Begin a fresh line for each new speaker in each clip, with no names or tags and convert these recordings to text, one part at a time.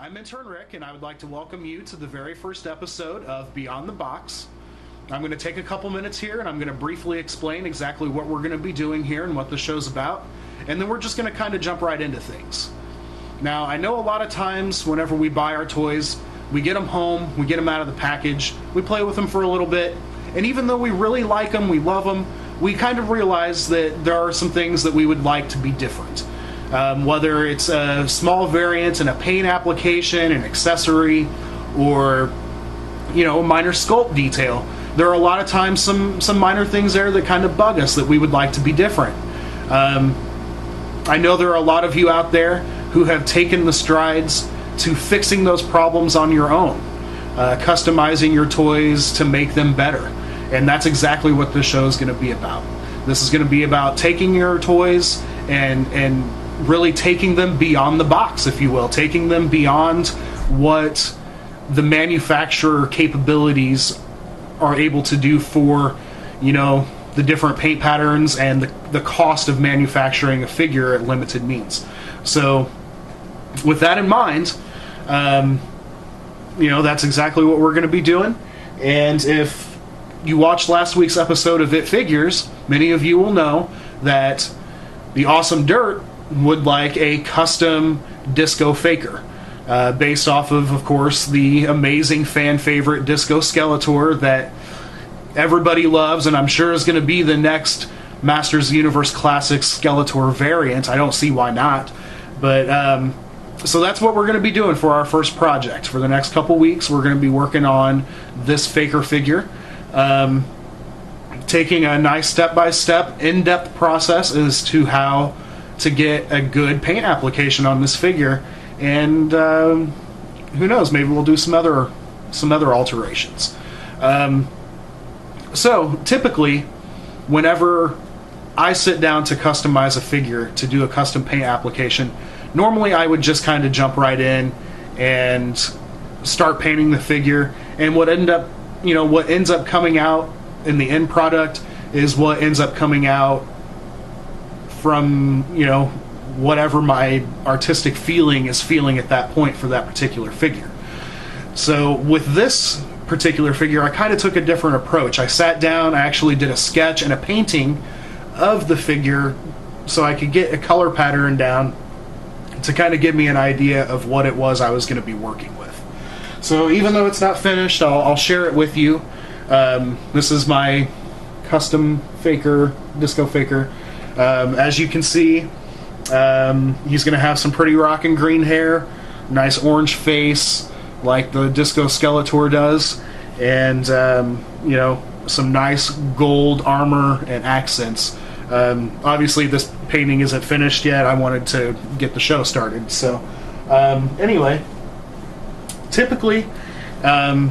I'm Intern Rick, and I would like to welcome you to the very first episode of Beyond the Box. I'm going to take a couple minutes here, and I'm going to briefly explain exactly what we're going to be doing here and what the show's about, and then we're just going to kind of jump right into things. Now, I know a lot of times whenever we buy our toys, we get them home, we get them out of the package, we play with them for a little bit, and even though we really like them, we love them, we kind of realize that there are some things that we would like to be different. Whether it's a small variant in a paint application, an accessory, or a minor sculpt detail. There are a lot of times some minor things there that kind of bug us that we would like to be different. I know there are a lot of you out there who have taken the strides to fixing those problems on your own, customizing your toys to make them better. And that's exactly what this show is going to be about. This is going to be about taking your toys and really taking them beyond the box, if you will, taking them beyond what the manufacturer capabilities are able to do for, the different paint patterns and the cost of manufacturing a figure at limited means. So, with that in mind, that's exactly what we're going to be doing. And if you watched last week's episode of It Figures, many of you will know that the Awesome Dirt would like a custom Disco Faker, based off of course, the amazing fan favorite Disco Skeletor that everybody loves, and I'm sure is going to be the next Masters of the Universe Classic Skeletor variant. I don't see why not. But so that's what we're going to be doing for our first project. For the next couple weeks, we're going to be working on this Faker figure. Taking a nice step-by-step, in-depth process as to how to get a good paint application on this figure, and who knows, maybe we'll do some other alterations. So typically, whenever I sit down to customize a figure, to do a custom paint application, normally I would just kind of jump right in and start painting the figure, and what ends up coming out in the end product is what ends up coming out from whatever my artistic feeling is feeling at that point for that particular figure. So with this particular figure, I kind of took a different approach. I sat down, I actually did a sketch and a painting of the figure so I could get a color pattern down to kind of give me an idea of what it was I was going to be working with. So even though it's not finished, I'll share it with you. This is my custom Faker, Disco Faker. As you can see, he's going to have some pretty rockin' green hair, nice orange face like the Disco Skeletor does, and some nice gold armor and accents. Obviously this painting isn't finished yet. I wanted to get the show started. So anyway, typically a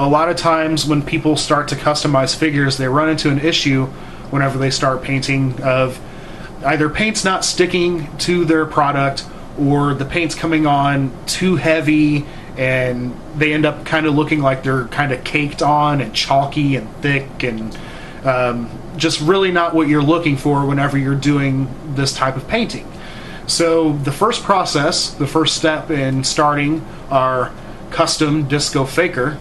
lot of times when people start to customize figures, they run into an issue whenever they start painting of either paint's not sticking to their product, or the paint's coming on too heavy and they end up kind of looking like they're kind of caked on and chalky and thick, and just really not what you're looking for whenever you're doing this type of painting. So the first step in starting our custom Disco Faker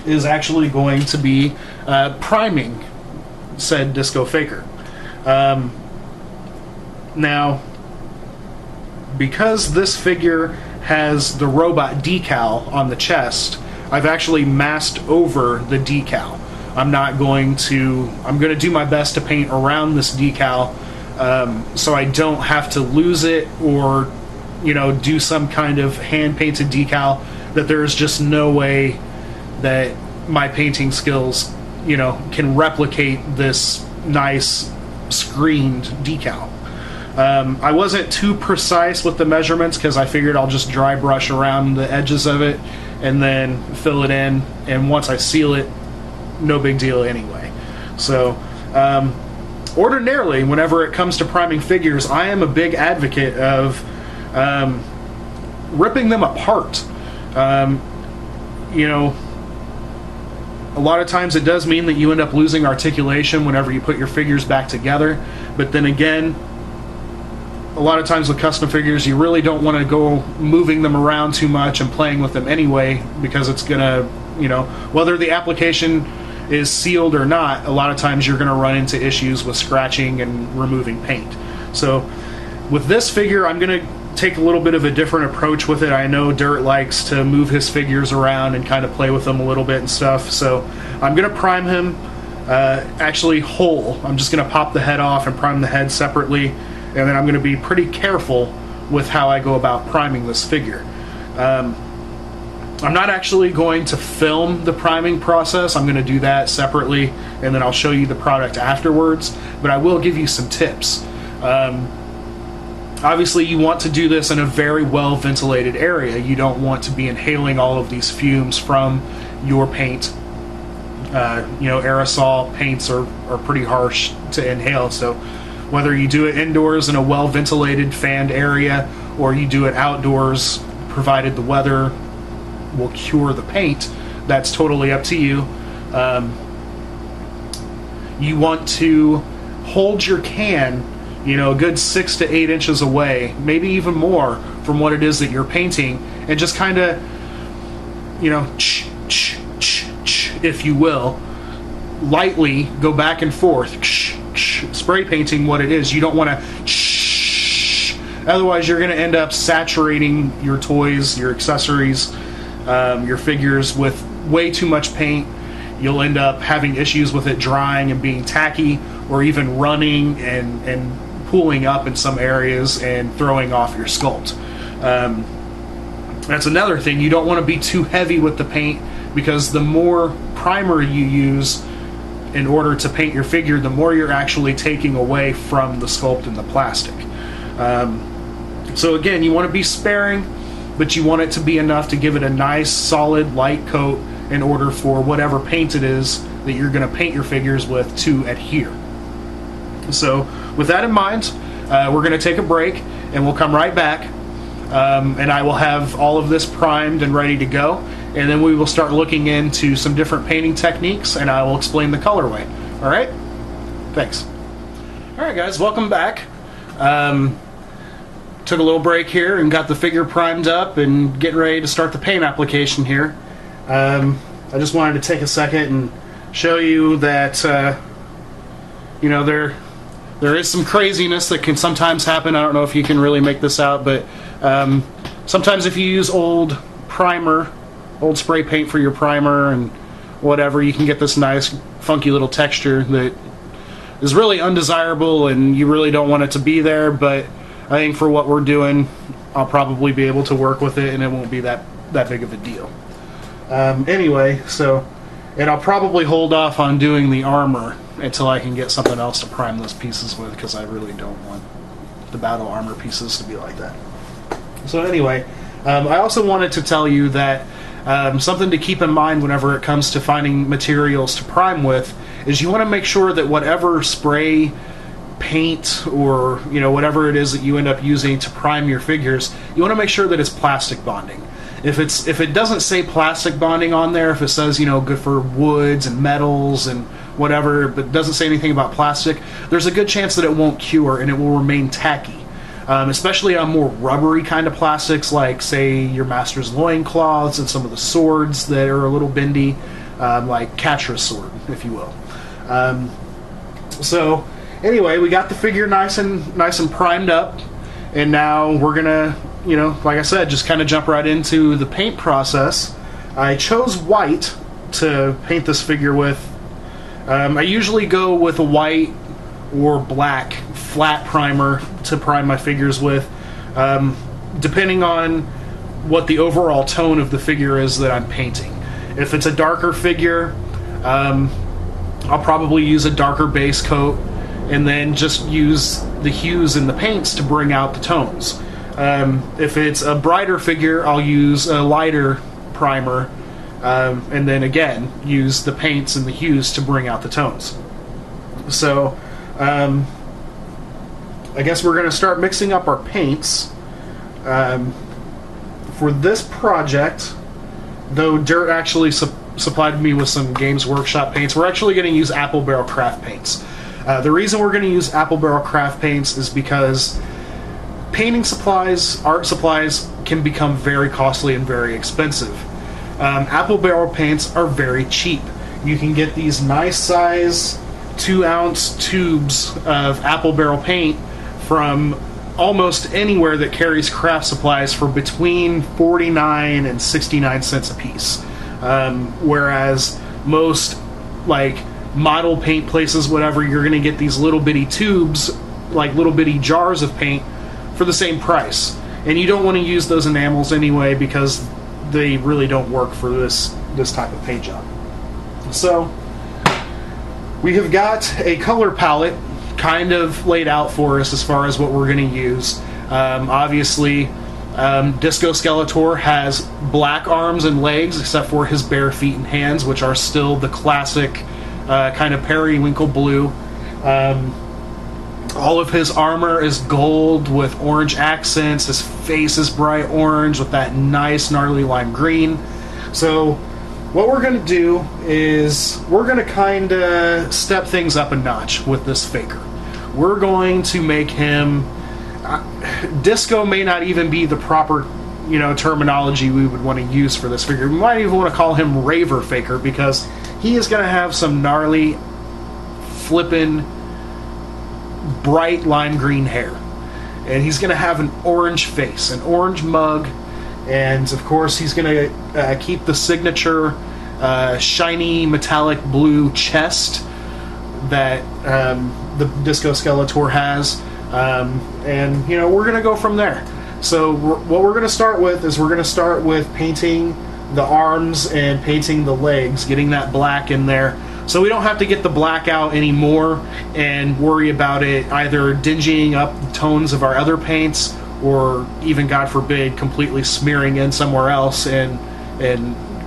is actually going to be priming said Disco Faker. Now, because this figure has the robot decal on the chest, I've actually masked over the decal. I'm going to do my best to paint around this decal, so I don't have to lose it or do some kind of hand-painted decal that there's just no way that my painting skills can replicate this nice screened decal. I wasn't too precise with the measurements because I figured I'll just dry brush around the edges of it and then fill it in, and once I seal it, no big deal anyway. So ordinarily, whenever it comes to priming figures, I am a big advocate of ripping them apart. A lot of times it does mean that you end up losing articulation whenever you put your figures back together, but then again, a lot of times with custom figures, you really don't want to go moving them around too much and playing with them anyway, because it's gonna, you know, whether the application is sealed or not, a lot of times you're gonna run into issues with scratching and removing paint. So with this figure, I'm gonna take a little bit of a different approach with it. I know Dirt likes to move his figures around and kind of play with them a little bit and stuff, so I'm gonna prime him actually whole. I'm just gonna pop the head off and prime the head separately, and then I'm going to be pretty careful with how I go about priming this figure. I'm not actually going to film the priming process. I'm going to do that separately, and then I'll show you the product afterwards, but I will give you some tips. Obviously, you want to do this in a very well ventilated area. You don't want to be inhaling all of these fumes from your paint. You know, aerosol paints are pretty harsh to inhale, so whether you do it indoors in a well-ventilated, fanned area, or you do it outdoors, provided the weather will cure the paint, that's totally up to you. You want to hold your can, you know, a good 6 to 8 inches away, maybe even more, from what it is that you're painting, and just kind of, you know, if you will, lightly go back and forth, spray painting what it is. You don't want to, otherwise you're going to end up saturating your toys, your accessories, your figures with way too much paint. You'll end up having issues with it drying and being tacky, or even running and pooling up in some areas and throwing off your sculpt. That's another thing. You don't want to be too heavy with the paint, because the more primer you use in order to paint your figure, the more you're actually taking away from the sculpt and the plastic. So again, you want to be sparing, but you want it to be enough to give it a nice, solid, light coat in order for whatever paint it is that you're going to paint your figures with to adhere. So with that in mind, we're going to take a break, and we'll come right back, and I will have all of this primed and ready to go. And then we will start looking into some different painting techniques, and I will explain the colorway. All right? Thanks. All right, guys, welcome back. Took a little break here and got the figure primed up and getting ready to start the paint application here. I just wanted to take a second and show you that, you know, there is some craziness that can sometimes happen. I don't know if you can really make this out, but sometimes if you use old primer, old spray paint for your primer and whatever, you can get this nice funky little texture that is really undesirable, and you really don't want it to be there. But I think for what we're doing, I'll probably be able to work with it, and it won't be that big of a deal. Anyway, so, and I'll probably hold off on doing the armor until I can get something else to prime those pieces with, because I really don't want the battle armor pieces to be like that. So anyway, I also wanted to tell you that something to keep in mind whenever it comes to finding materials to prime with is you want to make sure that whatever spray paint, or, you know, whatever it is that you end up using to prime your figures, you want to make sure that it's plastic bonding. If it doesn't say plastic bonding on there, if it says, you know, good for woods and metals and whatever, but doesn't say anything about plastic, there's a good chance that it won't cure and it will remain tacky. Especially on more rubbery kind of plastics, like, say, your Master's loincloths and some of the swords that are a little bendy, like Catra's sword, if you will. So, anyway, we got the figure nice and primed up, and now we're gonna, you know, like I said, just kind of jump right into the paint process. I chose white to paint this figure with. I usually go with a white or black flat primer to prime my figures with, depending on what the overall tone of the figure is that I'm painting. If it's a darker figure, I'll probably use a darker base coat and then just use the hues in the paints to bring out the tones. If it's a brighter figure, I'll use a lighter primer, and then again use the paints and the hues to bring out the tones. So I guess we're going to start mixing up our paints. For this project, though Dirt actually supplied me with some Games Workshop paints, we're actually going to use Apple Barrel Craft paints. The reason we're going to use Apple Barrel Craft paints is because painting supplies, art supplies, can become very costly and very expensive. Apple barrel paints are very cheap. You can get these nice size 2-ounce tubes of apple barrel paint from almost anywhere that carries craft supplies for between 49 and 69 cents a piece. Whereas most like model paint places, whatever, you're going to get these little bitty tubes, like little bitty jars of paint for the same price. And you don't want to use those enamels anyway because they really don't work for this type of paint job. So we have got a color palette kind of laid out for us as far as what we're going to use. Obviously, Disco Skeletor has black arms and legs except for his bare feet and hands, which are still the classic kind of periwinkle blue. All of his armor is gold with orange accents. His face is bright orange with that nice gnarly lime green. So what we're going to do is we're going to kind of step things up a notch with this faker. We're going to make him... Disco may not even be the proper, terminology we would want to use for this figure. We might even want to call him Raver Faker because he is going to have some gnarly, flippin', bright lime green hair. And he's going to have an orange face, an orange mug, and of course he's going to keep the signature shiny metallic blue chest that the Disco Skeletor has. And we're going to go from there. So what we're going to start with is we're going to start with painting the arms and painting the legs, getting that black in there, so we don't have to get the black out anymore and worry about it either dingying up the tones of our other paints or even, God forbid, completely smearing in somewhere else and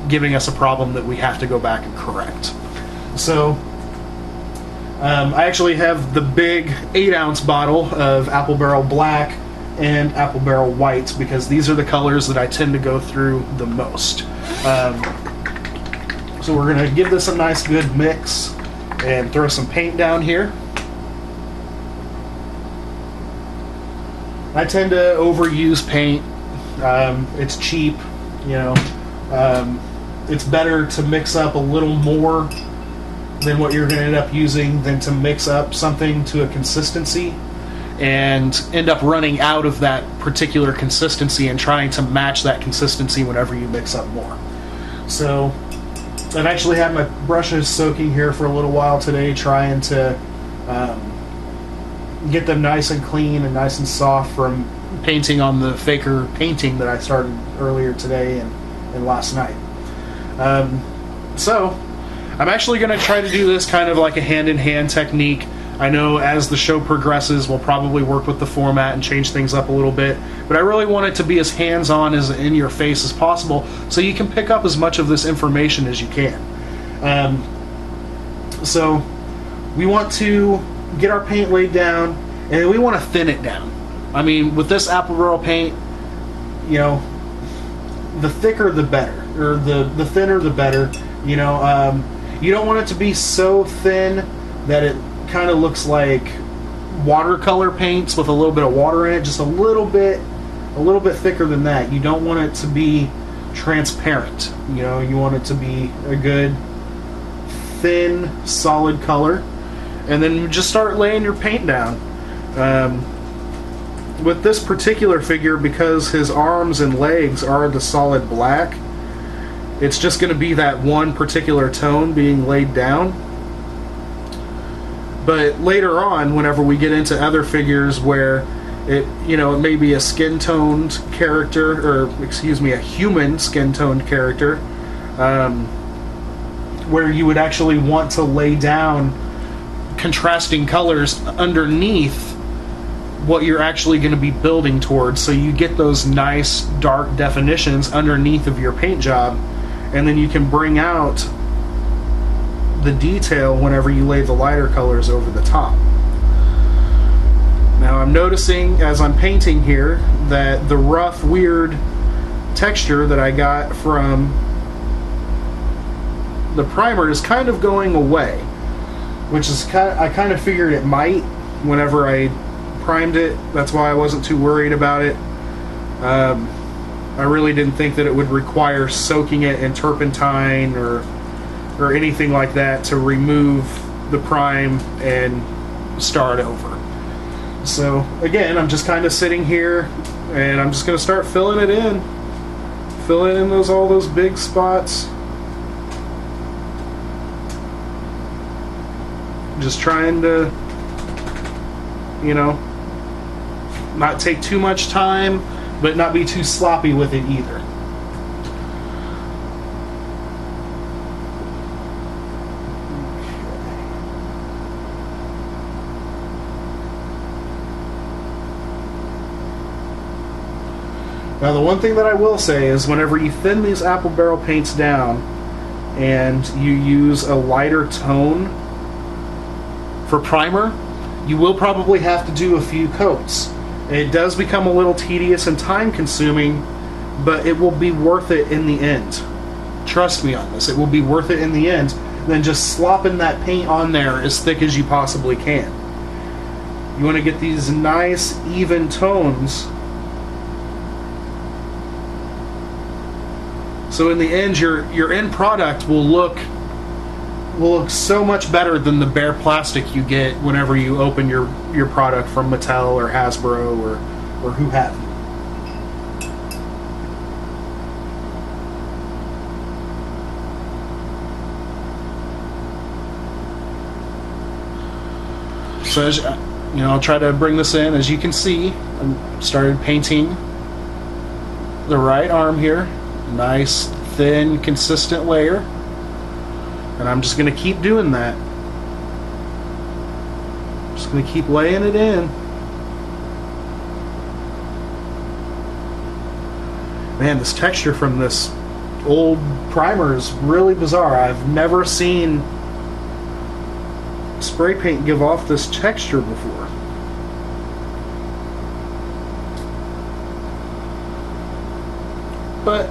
giving us a problem that we have to go back and correct. So I actually have the big 8-ounce bottle of Apple Barrel Black and Apple Barrel White because these are the colors that I tend to go through the most. So we're going to give this a nice good mix and throw some paint down here. I tend to overuse paint. It's cheap, it's better to mix up a little more than what you're going to end up using than to mix up something to a consistency and end up running out of that particular consistency and trying to match that consistency whenever you mix up more. So I've actually had my brushes soaking here for a little while today, trying to get them nice and clean and nice and soft from painting on the faker painting that I started earlier today and last night. So I'm actually going to try to do this kind of like a hand-in-hand technique. I know as the show progresses, we'll probably work with the format and change things up a little bit, but I really want it to be as hands-on, as in your face as possible, so you can pick up as much of this information as you can. So we want to get our paint laid down, and we want to thin it down. I mean, with this Apple Barrel paint, the thicker the better, or the thinner the better. You don't want it to be so thin that it kind of looks like watercolor paints with a little bit of water in it. Just a little bit thicker than that. You don't want it to be transparent. You want it to be a good thin, solid color, and then just start laying your paint down. With this particular figure, because his arms and legs are the solid black, it's just going to be that one particular tone being laid down. But later on, whenever we get into other figures where it may be a skin-toned character, or a human skin-toned character, where you would actually want to lay down contrasting colors underneath what you're actually going to be building towards, so you get those nice dark definitions underneath of your paint job, and then you can bring out the detail whenever you lay the lighter colors over the top. Now I'm noticing as I'm painting here that the rough, weird texture that I got from the primer is kind of going away, which is I kind of figured it might whenever I primed it. That's why I wasn't too worried about it. I really didn't think that it would require soaking it in turpentine or anything like that to remove the prime and start over. So again, I'm just kind of sitting here and I'm just going to start filling it in. Filling in all those big spots. Just trying to, you know, not take too much time, but not be too sloppy with it either. Now the one thing that I will say is whenever you thin these apple barrel paints down and you use a lighter tone for primer, you will probably have to do a few coats. It does become a little tedious and time consuming, but it will be worth it in the end. Trust me on this, it will be worth it in the end than just slopping that paint on there as thick as you possibly can. You want to get these nice even tones, so in the end your end product will look so much better than the bare plastic you get whenever you open your product from Mattel or Hasbro or who have you. So as you know, I'll try to bring this in. As you can see, I started painting the right arm here. Nice, thin, consistent layer. And I'm just going to keep doing that. Just going to keep laying it in. Man, this texture from this old primer is really bizarre. I've never seen spray paint give off this texture before. But,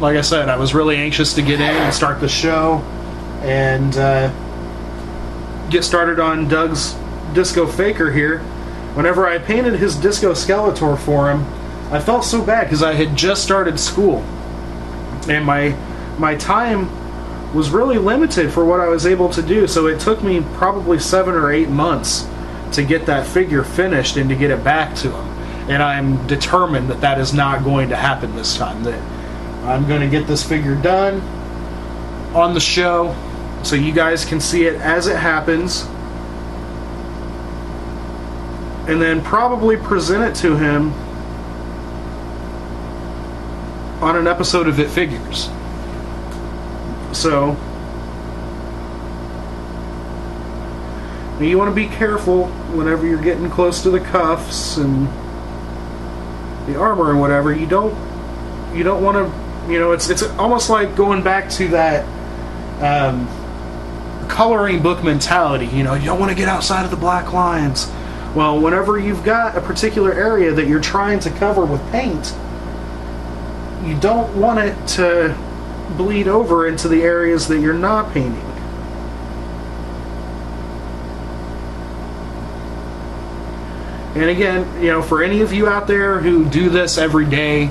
like I said, I was really anxious to get in and start the show and get started on Doug's Disco Faker here. Whenever I painted his Disco Skeletor for him, I felt so bad because I had just started school. And my time was really limited for what I was able to do, so it took me probably 7 or 8 months to get that figure finished and to get it back to him. And I'm determined that that is not going to happen this time, that I'm going to get this figure done on the show so you guys can see it as it happens, and then probably present it to him on an episode of It Figures. So you want to be careful whenever you're getting close to the cuffs and the armor and whatever. You don't want to, you know, it's almost like going back to that coloring book mentality. You know, you don't want to get outside of the black lines. Well, whenever you've got a particular area that you're trying to cover with paint, you don't want it to bleed over into the areas that you're not painting. And again, you know, for any of you out there who do this every day,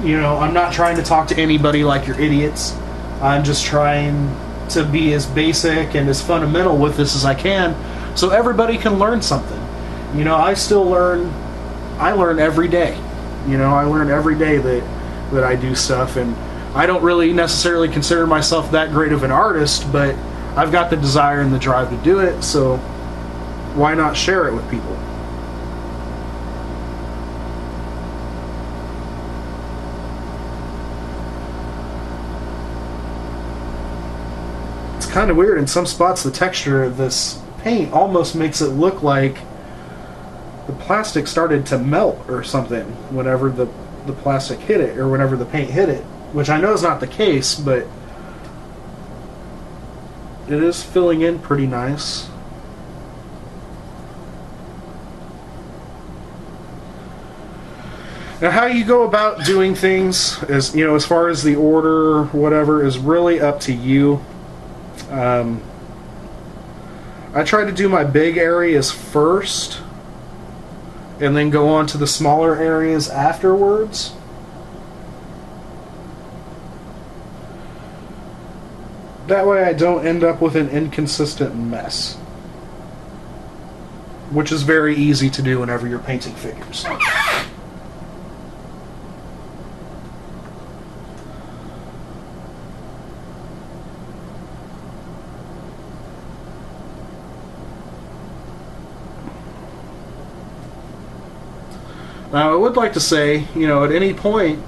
you know, I'm not trying to talk to anybody like you're idiots. I'm just trying to be as basic and as fundamental with this as I can, so everybody can learn something. You know, I learn every day. You know, I learn every day that I do stuff, and I don't really necessarily consider myself that great of an artist, but I've got the desire and the drive to do it, so why not share it with people? It's kind of weird. In some spots, the texture of this paint almost makes it look like the plastic started to melt or something whenever the plastic hit it, or whenever the paint hit it, which I know is not the case, but it is filling in pretty nice. Now, how you go about doing things, is, you know, as far as the order or whatever, is really up to you. I try to do my big areas first and then go on to the smaller areas afterwards. That way I don't end up with an inconsistent mess, which is very easy to do whenever you're painting figures. Now, I would like to say, you know, at any point,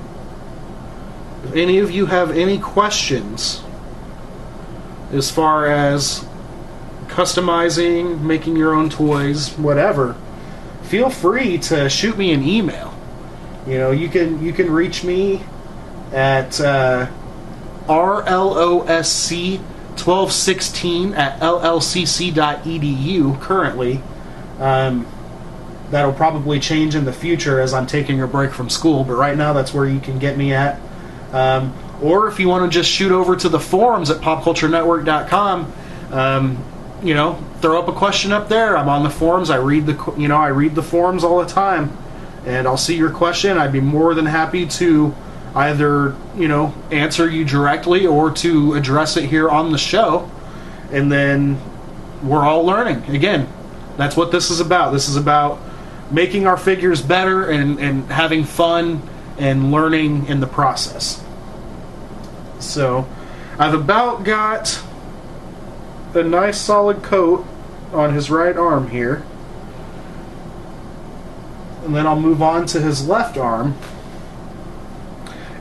if any of you have any questions as far as customizing, making your own toys, whatever, feel free to shoot me an email. You know, you can reach me at rlosc1216@llcc.edu currently. That'll probably change in the future as I'm taking a break from school, but right now that's where you can get me at. Or if you want to just shoot over to the forums at popculturenetwork.com, you know, throw up a question up there. I'm on the forums. I read the forums all the time, and I'll see your question. I'd be more than happy to either, you know, answer you directly or to address it here on the show. And then we're all learning. Again, that's what this is about. This is about making our figures better and having fun and learning in the process. So I've about got a nice solid coat on his right arm here, and then I'll move on to his left arm,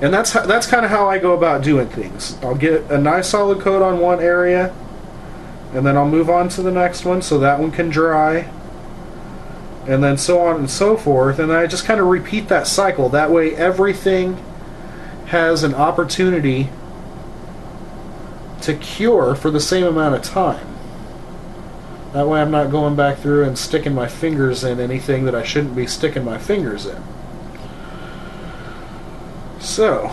and that's kind of how I go about doing things. I'll get a nice solid coat on one area, and then I'll move on to the next one so that one can dry, and then so on and so forth, and then I just kind of repeat that cycle. That way everything has an opportunity to cure for the same amount of time. That way I'm not going back through and sticking my fingers in anything that I shouldn't be sticking my fingers in. So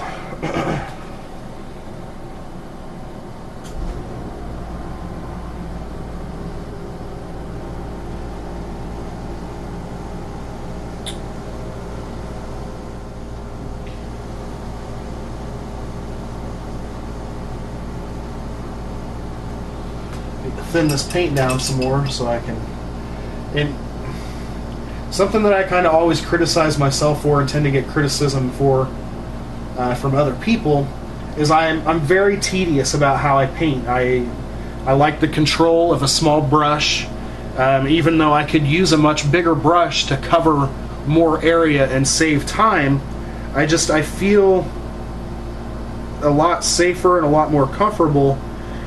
thin this paint down some more so I can. And something that I kind of always criticize myself for and tend to get criticism for from other people is I'm very tedious about how I paint. I like the control of a small brush, even though I could use a much bigger brush to cover more area and save time. I feel a lot safer and a lot more comfortable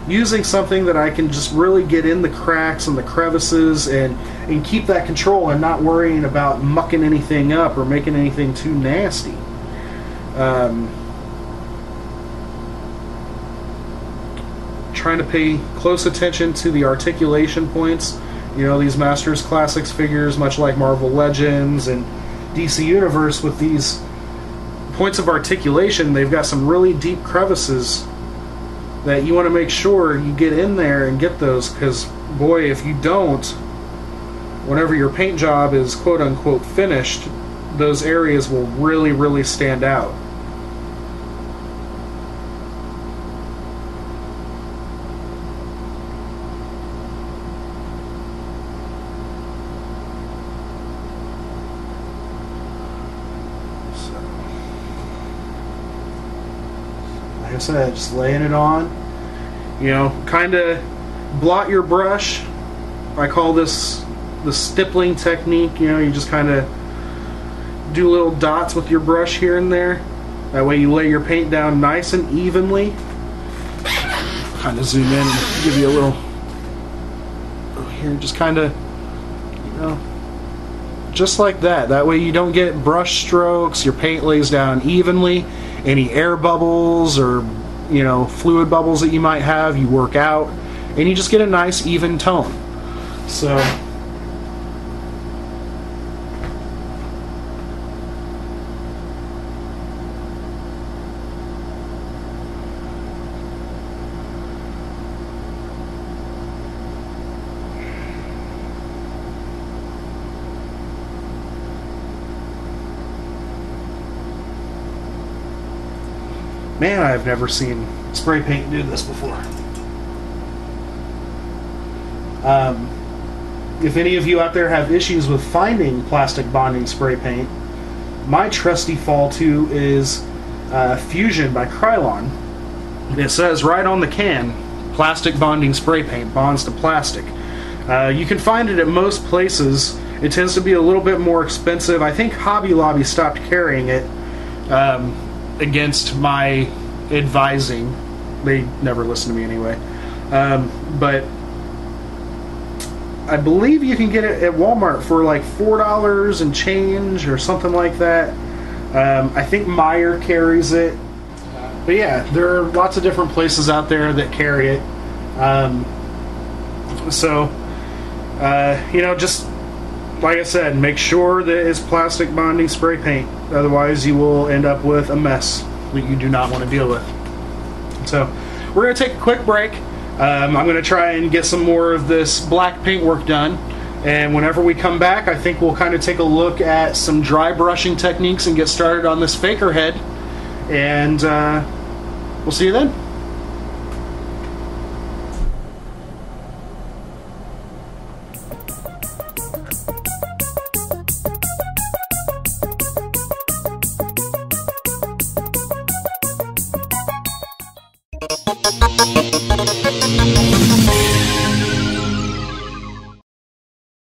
using something that I can just really get in the cracks and the crevices and keep that control and not worrying about mucking anything up or making anything too nasty. Trying to pay close attention to the articulation points. You know, these Masters Classics figures, much like Marvel Legends and DC Universe, with these points of articulation, they've got some really deep crevices that you want to make sure you get in there and get those, because boy, if you don't, whenever your paint job is quote-unquote finished, those areas will really, really stand out. Like I said, just laying it on. You know, kind of blot your brush. I call this the stippling technique. You know, you just kind of do little dots with your brush here and there. That way you lay your paint down nice and evenly. Kind of zoom in and give you a little here, just kind of, you know, just like that. That way you don't get brush strokes, your paint lays down evenly. Any air bubbles or, you know, fluid bubbles that you might have, you work out, and you just get a nice even tone. So Man, I've never seen spray paint do this before. If any of you out there have issues with finding plastic bonding spray paint, my trusty fall-to is Fusion by Krylon. It says right on the can, plastic bonding spray paint, bonds to plastic. You can find it at most places. It tends to be a little bit more expensive. I think Hobby Lobby stopped carrying it against my advising. They never listen to me anyway. But I believe you can get it at Walmart for like $4 and change or something like that. I think Meyer carries it. But yeah, there are lots of different places out there that carry it. Just like I said, make sure that it's plastic bonding spray paint. Otherwise, you will end up with a mess that you do not want to deal with. So, we're going to take a quick break. I'm going to try and get some more of this black paint work done. And whenever we come back, I think we'll kind of take a look at some dry brushing techniques and get started on this faker head. And we'll see you then.